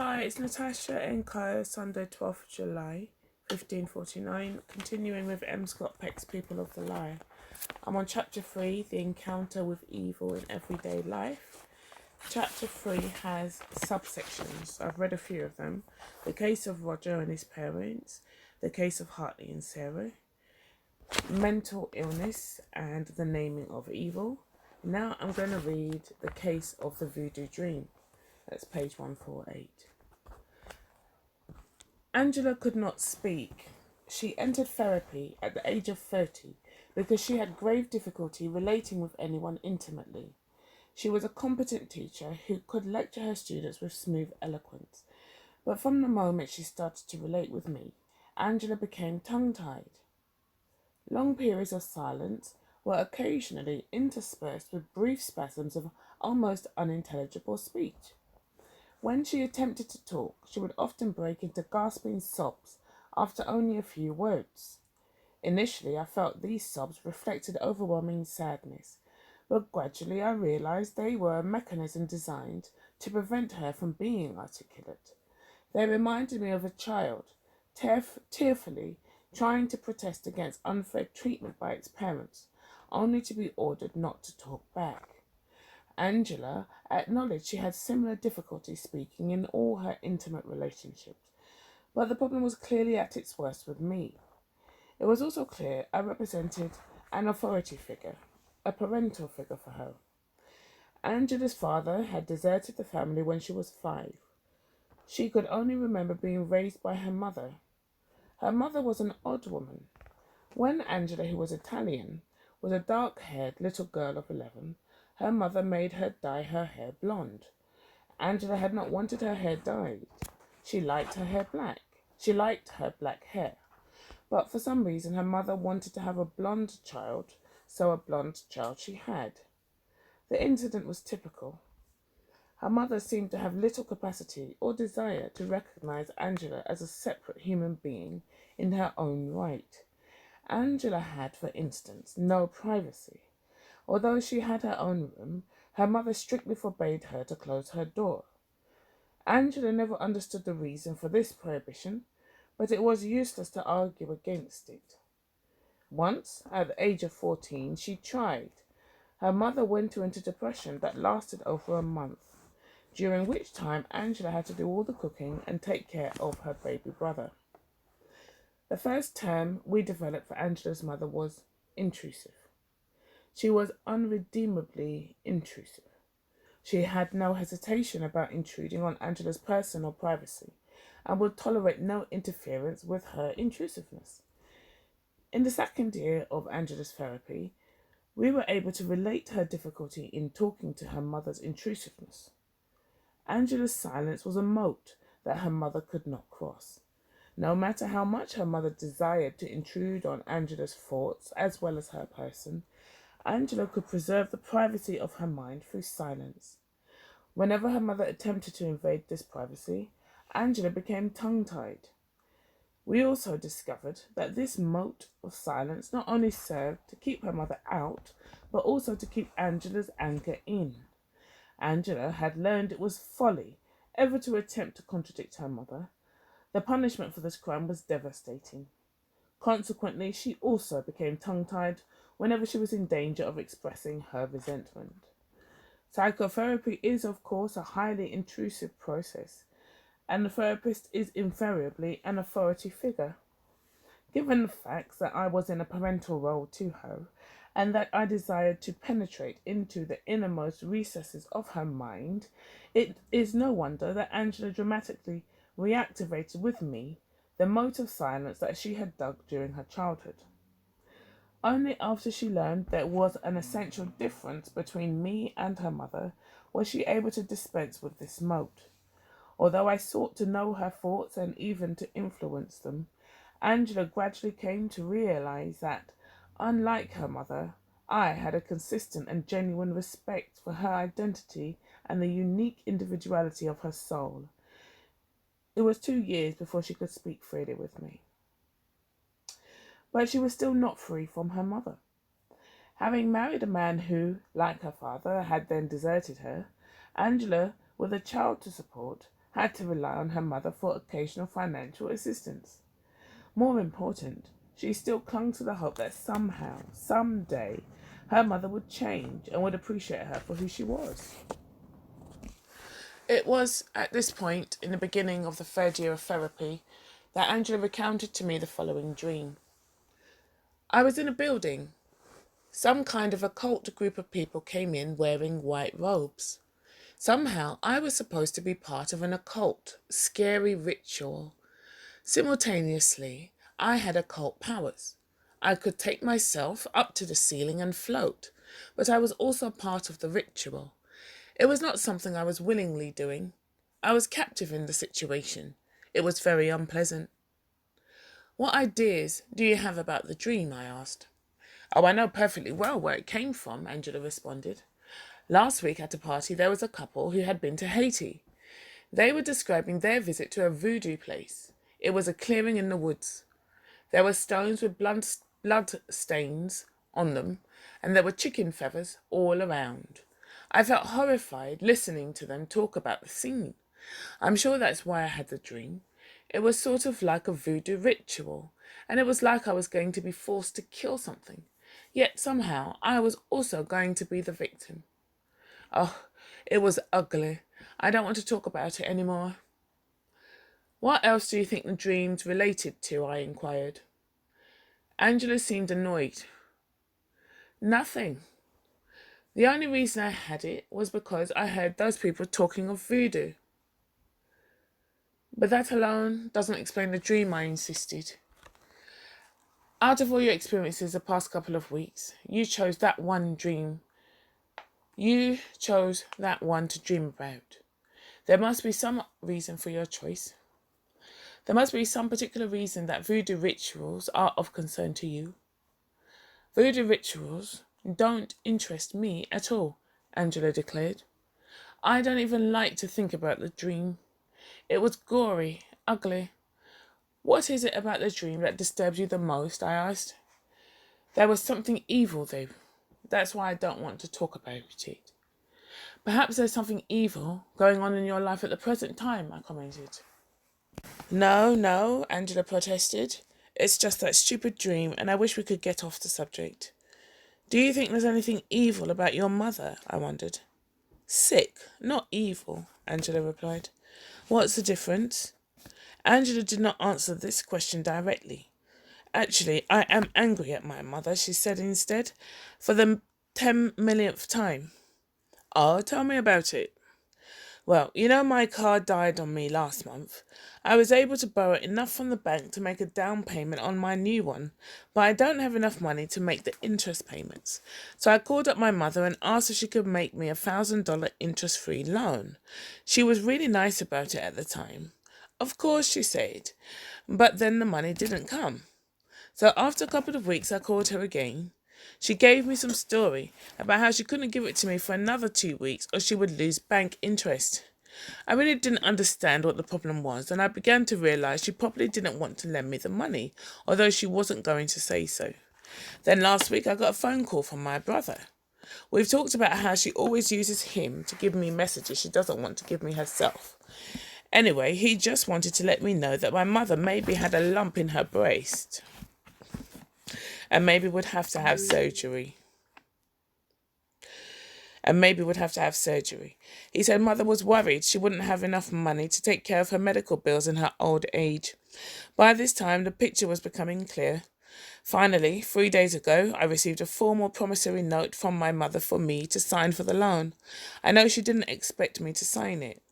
Hi, it's Natasha N.K.O, Sunday 12th July 1549, continuing with M. Scott Peck's People of the Lie. I'm on Chapter 3, The Encounter with Evil in Everyday Life. Chapter 3 has subsections. I've read a few of them. The case of Roger and his parents, the case of Hartley and Sarah, mental illness and the naming of evil. Now I'm going to read the case of the Voodoo dream. That's page 148. Angela could not speak. She entered therapy at the age of 30 because she had grave difficulty relating with anyone intimately. She was a competent teacher who could lecture her students with smooth eloquence. But from the moment she started to relate with me, Angela became tongue-tied. Long periods of silence were occasionally interspersed with brief spasms of almost unintelligible speech. When she attempted to talk, she would often break into gasping sobs after only a few words. Initially, I felt these sobs reflected overwhelming sadness, but gradually I realized they were a mechanism designed to prevent her from being articulate. They reminded me of a child, tearfully trying to protest against unfair treatment by its parents, only to be ordered not to talk back. Angela acknowledged she had similar difficulty speaking in all her intimate relationships, but the problem was clearly at its worst with me. It was also clear I represented an authority figure, a parental figure for her. Angela's father had deserted the family when she was 5. She could only remember being raised by her mother. Her mother was an odd woman. When Angela, who was Italian, was a dark-haired little girl of 11, her mother made her dye her hair blonde. Angela had not wanted her hair dyed. She liked her hair black. She liked her black hair. But for some reason her mother wanted to have a blonde child, so a blonde child she had. The incident was typical. Her mother seemed to have little capacity or desire to recognize Angela as a separate human being in her own right. Angela had, for instance, no privacy. Although she had her own room, her mother strictly forbade her to close her door. Angela never understood the reason for this prohibition, but it was useless to argue against it. Once, at the age of 14, she tried. Her mother went into depression that lasted over a month, during which time Angela had to do all the cooking and take care of her baby brother. The first term we developed for Angela's mother was intrusive. She was unredeemably intrusive. She had no hesitation about intruding on Angela's personal privacy and would tolerate no interference with her intrusiveness. In the second year of Angela's therapy, we were able to relate her difficulty in talking to her mother's intrusiveness. Angela's silence was a moat that her mother could not cross. No matter how much her mother desired to intrude on Angela's thoughts as well as her person, Angela could preserve the privacy of her mind through silence. Whenever her mother attempted to invade this privacy, Angela became tongue-tied. We also discovered that this moat of silence not only served to keep her mother out, but also to keep Angela's anger in. Angela had learned it was folly ever to attempt to contradict her mother. The punishment for this crime was devastating. Consequently, she also became tongue-tied whenever she was in danger of expressing her resentment. Psychotherapy is, of course, a highly intrusive process, and the therapist is invariably an authority figure. Given the facts that I was in a parental role to her, and that I desired to penetrate into the innermost recesses of her mind, it is no wonder that Angela dramatically reactivated with me the moat of silence that she had dug during her childhood. Only after she learned there was an essential difference between me and her mother was she able to dispense with this moat. Although I sought to know her thoughts and even to influence them, Angela gradually came to realize that, unlike her mother, I had a consistent and genuine respect for her identity and the unique individuality of her soul. It was 2 years before she could speak freely with me. But she was still not free from her mother. Having married a man who, like her father, had then deserted her, Angela, with a child to support, had to rely on her mother for occasional financial assistance. More important, she still clung to the hope that somehow, someday, her mother would change and would appreciate her for who she was. It was at this point, in the beginning of the third year of therapy, that Angela recounted to me the following dream. I was in a building. Some kind of occult group of people came in wearing white robes. Somehow I was supposed to be part of an occult, scary ritual. Simultaneously, I had occult powers. I could take myself up to the ceiling and float, but I was also part of the ritual. It was not something I was willingly doing. I was captive in the situation. It was very unpleasant. What ideas do you have about the dream? I asked. Oh, I know perfectly well where it came from, Angela responded. Last week at a party there was a couple who had been to Haiti. They were describing their visit to a voodoo place. It was a clearing in the woods. There were stones with blood stains on them, and there were chicken feathers all around. I felt horrified listening to them talk about the scene. I'm sure that's why I had the dream. It was sort of like a voodoo ritual, and it was like I was going to be forced to kill something. Yet somehow I was also going to be the victim. Oh, it was ugly. I don't want to talk about it anymore. What else do you think the dreams related to? I inquired. Angela seemed annoyed. Nothing. The only reason I had it was because I heard those people talking of voodoo. But that alone doesn't explain the dream, I insisted. Out of all your experiences the past couple of weeks, you chose that one to dream about. There must be some reason for your choice. There must be some particular reason that voodoo rituals are of concern to you. Voodoo rituals don't interest me at all, Angela declared. I don't even like to think about the dream. It was gory, ugly. What is it about the dream that disturbs you the most? I asked. There was something evil, though. That's why I don't want to talk about it. Perhaps there's something evil going on in your life at the present time, I commented. No, Angela protested. It's just that stupid dream, and I wish we could get off the subject. Do you think there's anything evil about your mother? I wondered. Sick, not evil, Angela replied. What's the difference? Angela did not answer this question directly. Actually, I am angry at my mother, she said instead, for the 10 millionth time. Oh, tell me about it. Well, my car died on me last month. I was able to borrow enough from the bank to make a down payment on my new one, but I don't have enough money to make the interest payments. So I called up my mother and asked if she could make me a $1,000 interest-free loan. She was really nice about it at the time. Of course, she said, but then the money didn't come. So after a couple of weeks, I called her again. She gave me some story about how she couldn't give it to me for another 2 weeks or she would lose bank interest. I really didn't understand what the problem was, and I began to realise she probably didn't want to lend me the money, although she wasn't going to say so. Then last week I got a phone call from my brother. We've talked about how she always uses him to give me messages she doesn't want to give me herself. Anyway, he just wanted to let me know that my mother maybe had a lump in her breast and maybe would have to have surgery. He said mother was worried she wouldn't have enough money to take care of her medical bills in her old age. By this time, the picture was becoming clear. Finally, 3 days ago, I received a formal promissory note from my mother for me to sign for the loan. I know she didn't expect me to sign it.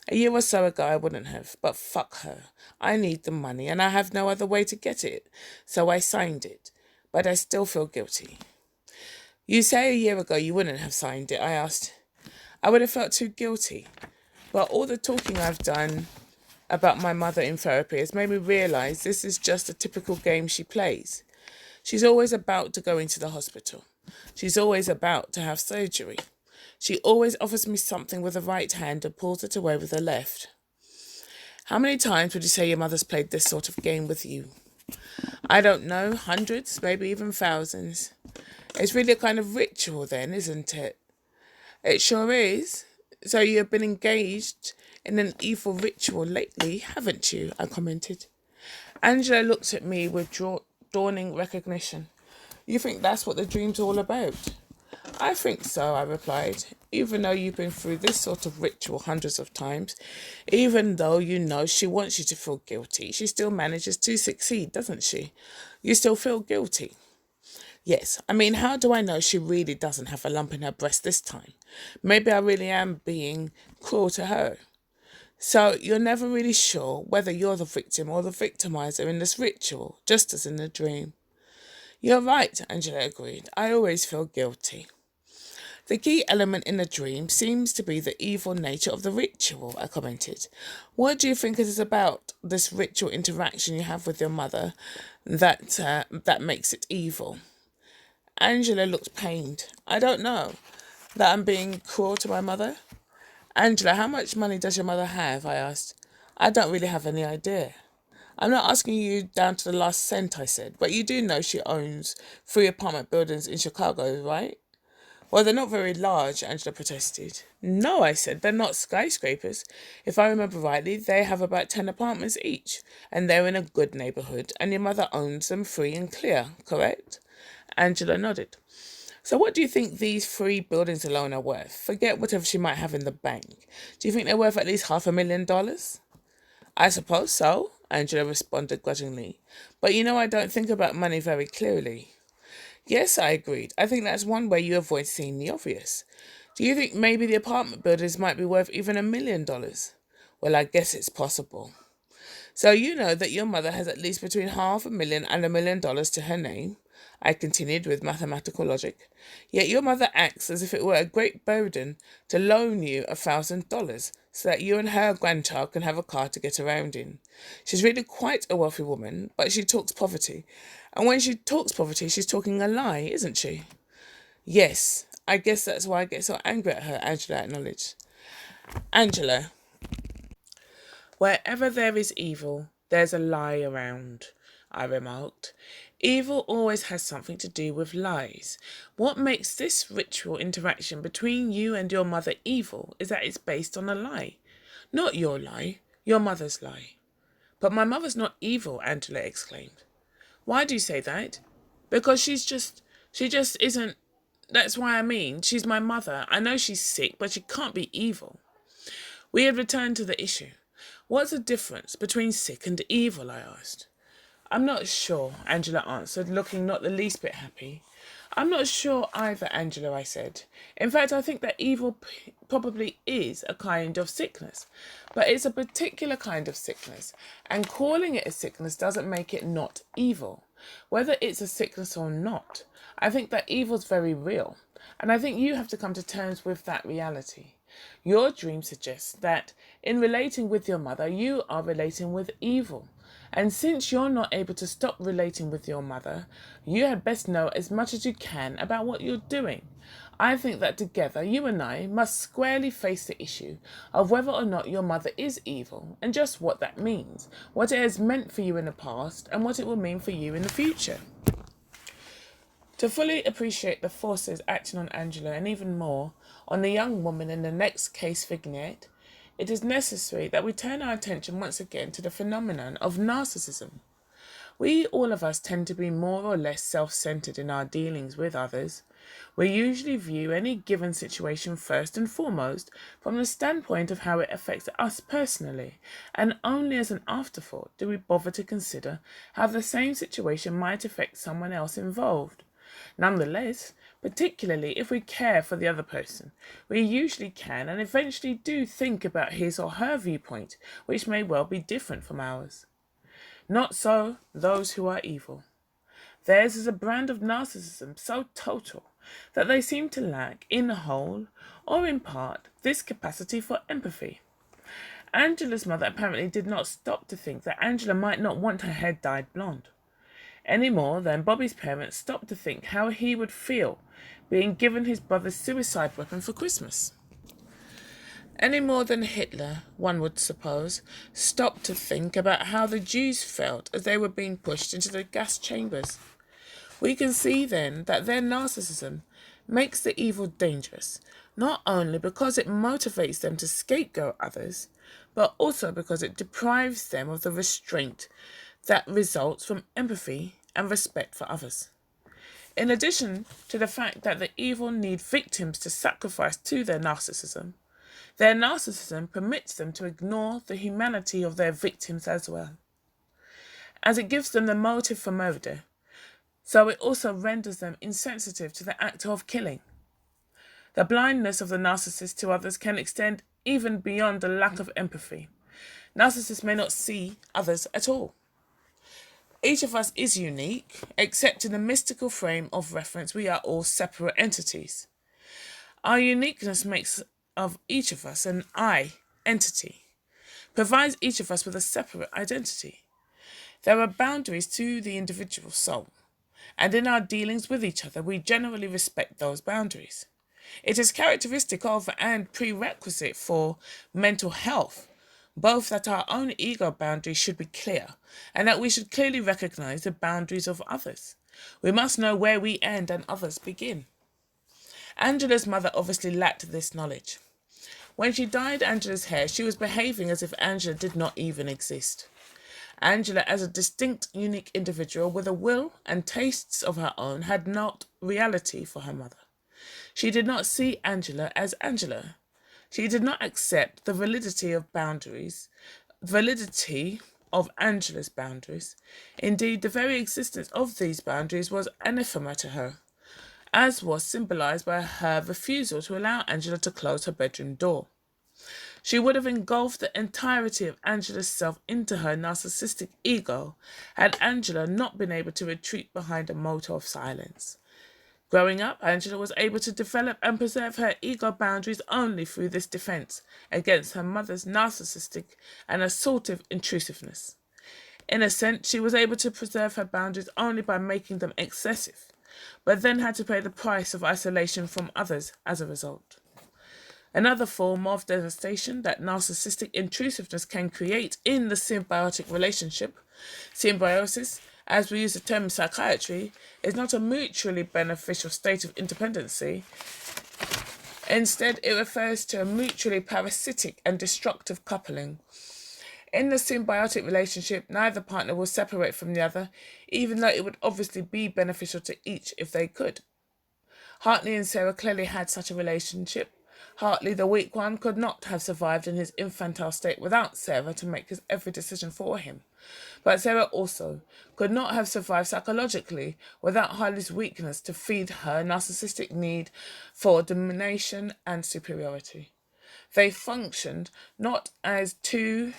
A year or so ago I wouldn't have, but fuck her. I need the money and I have no other way to get it, so I signed it. But I still feel guilty. You say a year ago you wouldn't have signed it, I asked. I would have felt too guilty. But all the talking I've done about my mother in therapy has made me realise this is just a typical game she plays. She's always about to go into the hospital. She's always about to have surgery. She always offers me something with the right hand and pulls it away with the left. How many times would you say your mother's played this sort of game with you? I don't know, hundreds, maybe even thousands. It's really a kind of ritual then, isn't it? It sure is. So you've been engaged in an evil ritual lately, haven't you? I commented. Angela looked at me with dawning recognition. You think that's what the dream's all about? I think so, I replied. Even though you've been through this sort of ritual hundreds of times, even though you know she wants you to feel guilty, she still manages to succeed, doesn't she? You still feel guilty. Yes, I mean, how do I know she really doesn't have a lump in her breast this time? Maybe I really am being cruel to her. So you're never really sure whether you're the victim or the victimizer in this ritual, just as in the dream. You're right, Angela agreed. I always feel guilty. The key element in the dream seems to be the evil nature of the ritual, I commented. What do you think it is about this ritual interaction you have with your mother that makes it evil? Angela looked pained. I don't know. That I'm being cruel to my mother? Angela, how much money does your mother have? I asked. I don't really have any idea. I'm not asking you down to the last cent, I said, but you do know she owns 3 apartment buildings in Chicago, right? Well, they're not very large, Angela protested. No, I said, they're not skyscrapers. If I remember rightly, they have about 10 apartments each, and they're in a good neighbourhood, and your mother owns them free and clear, correct? Angela nodded. So what do you think these 3 buildings alone are worth? Forget whatever she might have in the bank. Do you think they're worth at least $500,000? I suppose so, Angela responded grudgingly. But you know I don't think about money very clearly. Yes, I agreed. I think that's one way you avoid seeing the obvious. Do you think maybe the apartment buildings might be worth even $1,000,000? Well, I guess it's possible. So you know that your mother has at least between $500,000 and $1,000,000 to her name, I continued with mathematical logic. Yet your mother acts as if it were a great burden to loan you $1,000 so that you and her grandchild can have a car to get around in. She's really quite a wealthy woman, but she talks poverty. And when she talks poverty, she's talking a lie, isn't she? Yes, I guess that's why I get so angry at her, Angela acknowledged. Angela, wherever there is evil, there's a lie around, I remarked. Evil always has something to do with lies. What makes this ritual interaction between you and your mother evil is that it's based on a lie. Not your lie, your mother's lie. But my mother's not evil, Angela exclaimed. Why do you say that? Because she just isn't. That's why I mean, she's my mother. I know she's sick, but she can't be evil. We had returned to the issue. What's the difference between sick and evil, I asked. I'm not sure, Angela answered, looking not the least bit happy. I'm not sure either, Angela, I said. In fact, I think that evil probably is a kind of sickness, but it's a particular kind of sickness, and calling it a sickness doesn't make it not evil. Whether it's a sickness or not, I think that evil's very real, and I think you have to come to terms with that reality. Your dream suggests that in relating with your mother, you are relating with evil. And since you're not able to stop relating with your mother, you had best know as much as you can about what you're doing. I think that together, you and I must squarely face the issue of whether or not your mother is evil, and just what that means, what it has meant for you in the past, and what it will mean for you in the future. To fully appreciate the forces acting on Angela, and even more, on the young woman in the next case vignette, it is necessary that we turn our attention once again to the phenomenon of narcissism. We, all of us, tend to be more or less self-centered in our dealings with others. We usually view any given situation first and foremost from the standpoint of how it affects us personally, and only as an afterthought do we bother to consider how the same situation might affect someone else involved. Nonetheless, particularly if we care for the other person, we usually can and eventually do think about his or her viewpoint, which may well be different from ours. Not so those who are evil. Theirs is a brand of narcissism so total that they seem to lack, in whole or in part, this capacity for empathy. Angela's mother apparently did not stop to think that Angela might not want her hair dyed blonde, any more than Bobby's parents stopped to think how he would feel being given his brother's suicide weapon for Christmas. Any more than Hitler, one would suppose, stopped to think about how the Jews felt as they were being pushed into the gas chambers. We can see then that their narcissism makes the evil dangerous, not only because it motivates them to scapegoat others, but also because it deprives them of the restraint that results from empathy and respect for others. In addition to the fact that the evil need victims to sacrifice to their narcissism permits them to ignore the humanity of their victims as well, as it gives them the motive for murder, so it also renders them insensitive to the act of killing. The blindness of the narcissist to others can extend even beyond the lack of empathy. Narcissists may not see others at all. Each of us is unique, except in the mystical frame of reference we are all separate entities. Our uniqueness makes of each of us an I entity, provides each of us with a separate identity. There are boundaries to the individual soul, and in our dealings with each other, we generally respect those boundaries. It is characteristic of and prerequisite for mental health, both that our own ego boundaries should be clear, and that we should clearly recognize the boundaries of others. We must know where we end and others begin. Angela's mother obviously lacked this knowledge. When she dyed Angela's hair, she was behaving as if Angela did not even exist. Angela, as a distinct, unique individual with a will and tastes of her own, had not reality for her mother. She did not see Angela as Angela. She did not accept the validity of Angela's boundaries. Indeed, the very existence of these boundaries was anathema to her, as was symbolized by her refusal to allow Angela to close her bedroom door. She would have engulfed the entirety of Angela's self into her narcissistic ego had Angela not been able to retreat behind a motto of silence. Growing up, Angela was able to develop and preserve her ego boundaries only through this defense against her mother's narcissistic and assaultive intrusiveness. In a sense, she was able to preserve her boundaries only by making them excessive, but then had to pay the price of isolation from others as a result. Another form of devastation that narcissistic intrusiveness can create in the symbiotic relationship, symbiosis, as we use the term in psychiatry, is not a mutually beneficial state of interdependency. Instead, it refers to a mutually parasitic and destructive coupling. In the symbiotic relationship, neither partner will separate from the other, even though it would obviously be beneficial to each if they could. Hartley and Sarah clearly had such a relationship. Hartley, the weak one, could not have survived in his infantile state without Sarah to make his every decision for him. But Sarah also could not have survived psychologically without Hartley's weakness to feed her narcissistic need for domination and superiority. They functioned not as two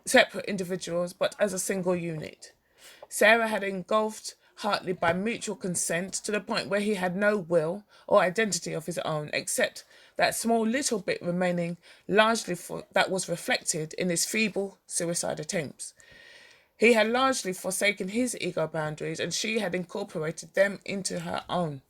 separate individuals, but as a single unit. Sarah had engulfed Hartley by mutual consent to the point where he had no will or identity of his own, except that small little bit remaining largely that was reflected in his feeble suicide attempts. He had largely forsaken his ego boundaries, and she had incorporated them into her own.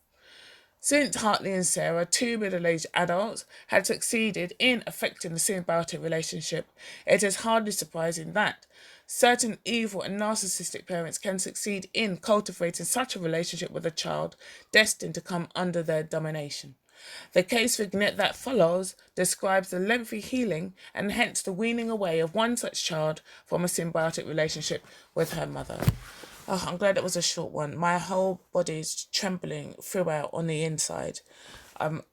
Since Hartley and Sarah, two middle-aged adults, had succeeded in affecting the symbiotic relationship, it is hardly surprising that certain evil and narcissistic parents can succeed in cultivating such a relationship with a child destined to come under their domination. The case vignette that follows describes the lengthy healing and hence the weaning away of one such child from a symbiotic relationship with her mother. Oh, I'm glad it was a short one. My whole body is trembling throughout on the inside. I'm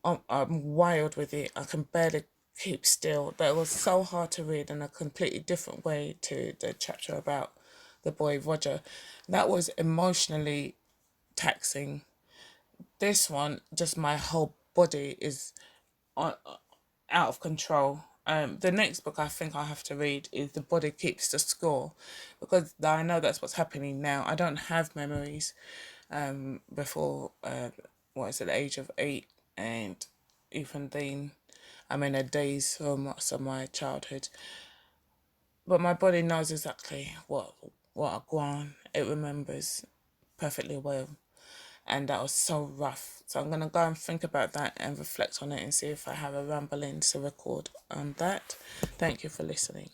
wild with it. I can barely keep still. That was so hard to read in a completely different way to the chapter about the boy Roger. That was emotionally taxing. This one, just my whole body is out of control. The next book I think I have to read is The Body Keeps the Score, because I know that's what's happening now. I don't have memories before, the age of 8, and even then, I'm in a daze from some of my childhood. But my body knows exactly what I go on. It remembers perfectly well. And that was so rough. So I'm going to go and think about that and reflect on it and see if I have a ramble in to record on that. Thank you for listening.